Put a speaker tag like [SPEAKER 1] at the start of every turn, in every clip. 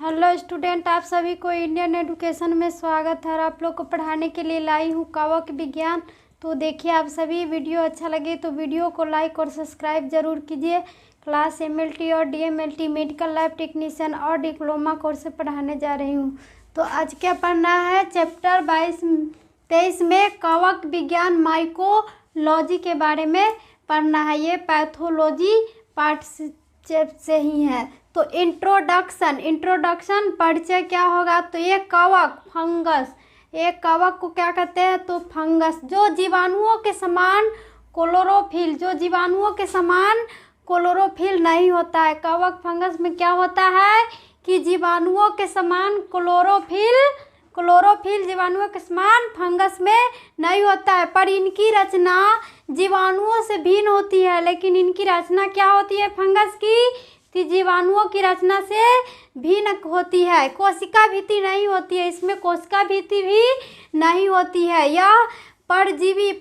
[SPEAKER 1] Hello student, आप सभी को इंडियन एजुकेशन में स्वागत है। और आप लोग को पढ़ाने के लिए लाई हूँ कवक विज्ञान। तो देखिए, आप सभी वीडियो अच्छा लगे तो वीडियो को लाइक और सब्सक्राइब जरूर कीजिए। क्लास एमएलटी और डीएमएलटी मेडिकल लैब टेक्नीशियन और डिप्लोमा कोर्स से पढ़ाने जा रही हूँ। तो आज क्या पढ़ना है, चैप्टर 22-23 में कवक विज्ञान माइकोलॉजी के बारे में पढ़ना है। ये पैथोलॉजी पार्ट से ही है। तो इंट्रोडक्शन परिचय क्या होगा। तो ये कवक फंगस, एक कवक को क्या कहते हैं, तो फंगस जो जीवाणुओं के समान क्लोरोफिल नहीं होता है। कवक फंगस में क्या होता है कि जीवाणुओं के समान क्लोरोफिल जीवाणुओं के समान फंगस में नहीं होता है, पर इनकी रचना जीवाणुओं से भिन्न होती है। लेकिन इनकी रचना क्या होती है फंगस की जीवाणुओं की रचना से भिन्न होती है। कोशिका भित्ति नहीं होती है, इसमें कोशिका भित्ति भी नहीं होती है। यह परजीवी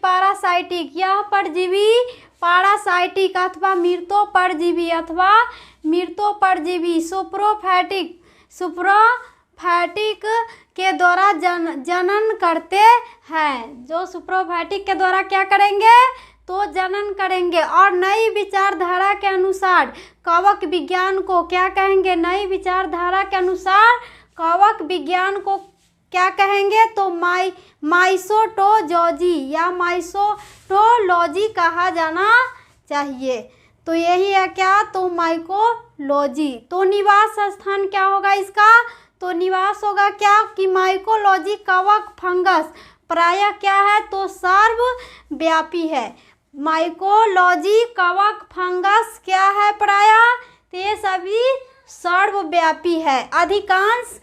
[SPEAKER 1] पारासाइटिक अथवा मृतोपरजीवी सुप्रोफैटिक के द्वारा जनन करते हैं। जो सुप्रोफैटिक के द्वारा क्या करेंगे, तो जनन करेंगे। और नई विचारधारा के अनुसार कवक विज्ञान को क्या कहेंगे, नई विचारधारा के अनुसार कवक विज्ञान को क्या कहेंगे, तो माइसोटोलॉजी या माइसोटोलॉजी कहा जाना चाहिए। तो यही है क्या, तो माइकोलॉजी। तो निवास स्थान क्या होगा इसका, तो निवास होगा क्या कि माइकोलॉजी कवक फंगस प्रायः क्या है, तो सर्वव्यापी है। माइकोलॉजी कवक फंगस क्या है प्रायः, तो ये सभी सर्वव्यापी है। अधिकांश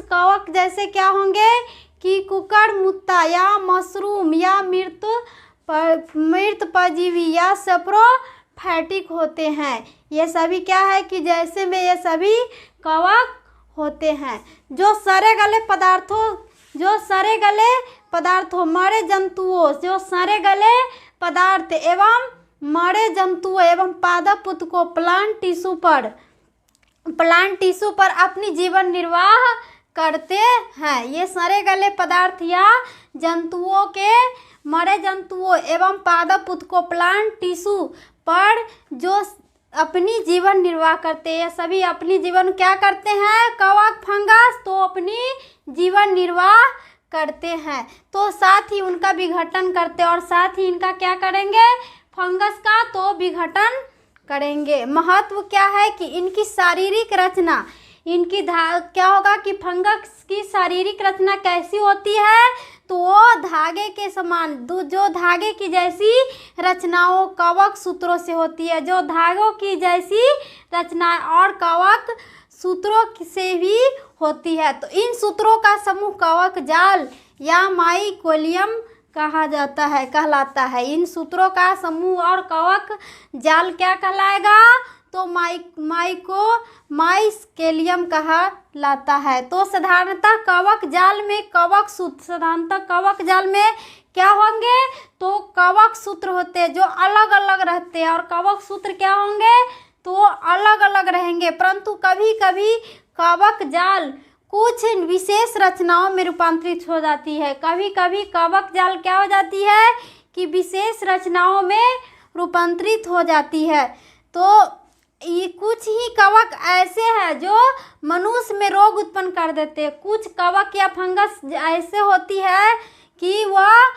[SPEAKER 1] कवक जैसे क्या होंगे कि कुकुरमुत्ता या मशरूम या मृत परजीवी या सप्रोफैटिक होते हैं। ये सभी क्या है कि जैसे में ये सभी कवक होते हैं। जो सड़े गले पदार्थों मरे जंतुओं, जो सड़े गले पदार्थ एवं मरे जंतुओं एवं पादप को प्लांट टिश्यू पर अपनी जीवन निर्वाह करते हैं। ये सड़े गले पदार्थ या जंतुओं के मरे जंतुओं एवं पादप को प्लांट टिश्यू पर जो अपनी जीवन निर्वाह करते हैं, सभी अपनी जीवन क्या करते हैं, कवक फंगस तो अपनी जीवन निर्वाह करते हैं। तो साथ ही उनका विघटन करते और साथ ही इनका क्या करेंगे, फंगस का तो विघटन करेंगे। महत्व क्या है कि इनकी शारीरिक रचना, क्या होगा कि फंगस की शारीरिक रचना कैसी होती है, तो वो धागे के समान जो धागे की जैसी रचनाओं कवक सूत्रों से होती है, जो धागों की जैसी रचना और कवक सूत्रों से भी होती है। तो इन सूत्रों का समूह कवक जाल या माइकोलियम कहलाता है। इन सूत्रों का समूह और कवक जाल क्या कहलाएगा, तो माइकोलियम कहलाता है। तो साधारणतः कवक जाल में क्या होंगे, तो कवक सूत्र होते हैं जो अलग अलग रहते हैं, और कवक सूत्र क्या होंगे, तो अलग अलग रहेंगे। परंतु कभी कभी कवक जाल कुछ विशेष रचनाओं में रूपांतरित हो जाती है। कभी कभी कवक जाल क्या हो जाती है कि विशेष रचनाओं में रूपांतरित हो जाती है। तो ये कुछ ही कवक ऐसे हैं जो मनुष्य में रोग उत्पन्न कर देते हैं। कुछ कवक या फंगस ऐसे होती है कि वह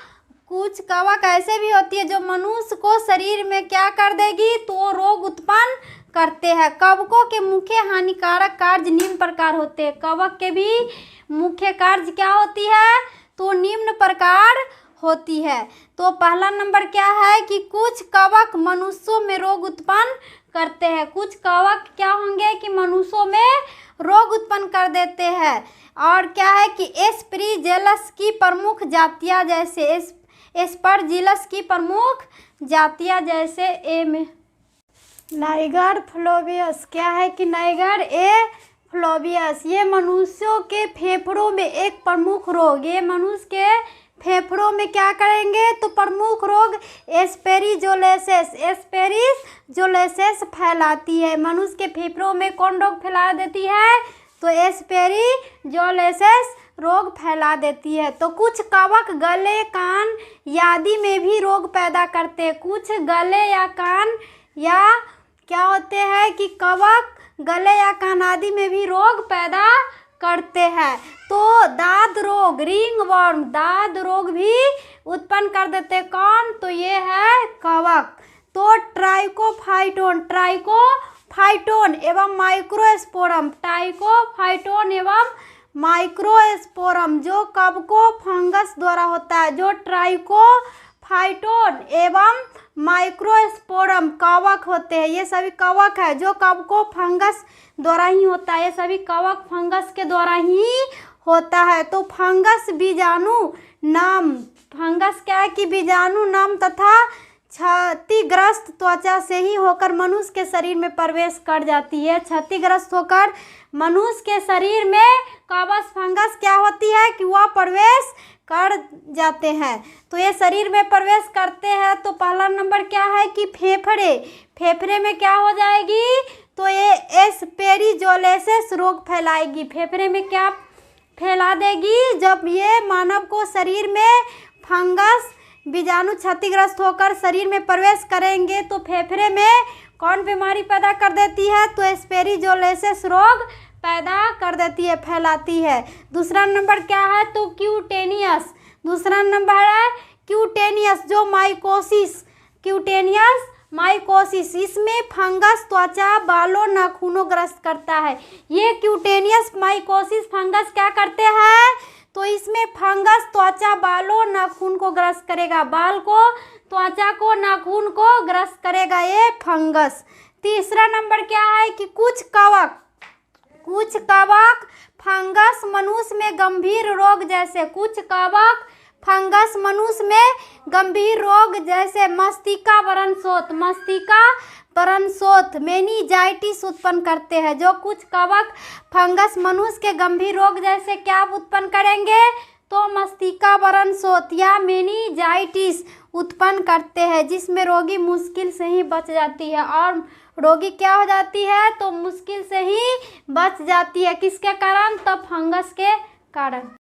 [SPEAKER 1] कुछ कवक ऐसे भी होती है जो मनुष्य को शरीर में क्या कर देगी, तो रोग उत्पन्न करते हैं। कवकों के मुख्य हानिकारक कार्य निम्न प्रकार होते हैं। कवक के भी मुख्य कार्य क्या होती है, तो निम्न प्रकार होती है। तो पहला नंबर क्या है कि कुछ कवक मनुष्यों में रोग उत्पन्न करते हैं। कुछ कवक क्या होंगे कि मनुष्यों में रोग उत्पन्न कर देते हैं। और क्या है कि एस्परजिलस की प्रमुख जातियां जैसे एस्परजिलस की प्रमुख जातियां जैसे नाइगर फ्लोबियस, क्या है कि नाइगर फ्लोबियस, ये मनुष्यों के फेफड़ों में एक प्रमुख रोग, ये मनुष्य के फेफड़ों में क्या करेंगे, तो प्रमुख रोग एस्पेरिजोलेसिस फैलाती है। मनुष्य के फेफड़ों में कौन रोग फैला देती है, तो एस्पेरिजोलेसिस रोग फैला देती है। तो कुछ कवक गले, कान आदि में भी रोग पैदा करते हैं। कुछ गले या कान या क्या होते हैं कि कवक गले या कान आदि में भी रोग पैदा करते हैं। तो दाद रोग, रिंग वर्म दाद रोग भी उत्पन्न कर देते हैं। कौन, तो ये है कवक। तो ट्राइकोफाइटोन एवं माइक्रोस्पोरम जो कवकों फंगस द्वारा होता है। जो ट्राइकोफाइटोन एवं माइक्रोस्पोरम कवक होते हैं, ये सभी कवक है जो कवकों फंगस द्वारा ही होता है। ये सभी कवक फंगस के द्वारा ही होता है। तो फंगस क्या है कि बीजाणु नम तथा क्षतिग्रस्त त्वचा से ही होकर मनुष्य के शरीर में प्रवेश कर जाती है। क्षतिग्रस्त होकर मनुष्य के शरीर में कवक फंगस क्या होती है कि वह प्रवेश कर जाते हैं। तो ये शरीर में प्रवेश करते हैं। तो पहला नंबर क्या है कि फेफड़े में क्या हो जाएगी, तो ये एस्पेरिजोलेसिस रोग फैलाएगी। फेफड़े में क्या फैला देगी, जब ये मानव को शरीर में फंगस बीजाणु क्षतिग्रस्त होकर शरीर में प्रवेश करेंगे तो फेफड़े में कौन बीमारी पैदा कर देती है, तो एस्पेरिजोलेसिस रोग पैदा कर देती है, फैलाती है। दूसरा नंबर क्या है, तो क्यूटेनियस जो माइकोसिस इसमें फंगस त्वचा, बालों, नाखूनों ग्रस्त करता है। ये क्यूटेनियस माइकोसिस फंगस क्या करते हैं, तो इसमें फंगस त्वचा, बालों, नाखून को ग्रस्त करेगा। बाल को, त्वचा को, नाखून को ग्रस्त करेगा ये फंगस। तीसरा नंबर क्या है कि कुछ कवक फंगस मनुष्य में गंभीर रोग जैसे मस्तिष्का बरनसोथ मेनिंजाइटिस उत्पन्न करते हैं। जो कुछ कवक फंगस मनुष्य के गंभीर रोग जैसे क्या उत्पन्न करेंगे, तो मस्तिष्का बरनसोथ या मेनिंजाइटिस उत्पन्न करते हैं, जिसमें रोगी मुश्किल से ही बच जाती है। और रोगी क्या हो जाती है, तो मुश्किल से ही बच जाती है। किसके कारण, तो फंगस के कारण।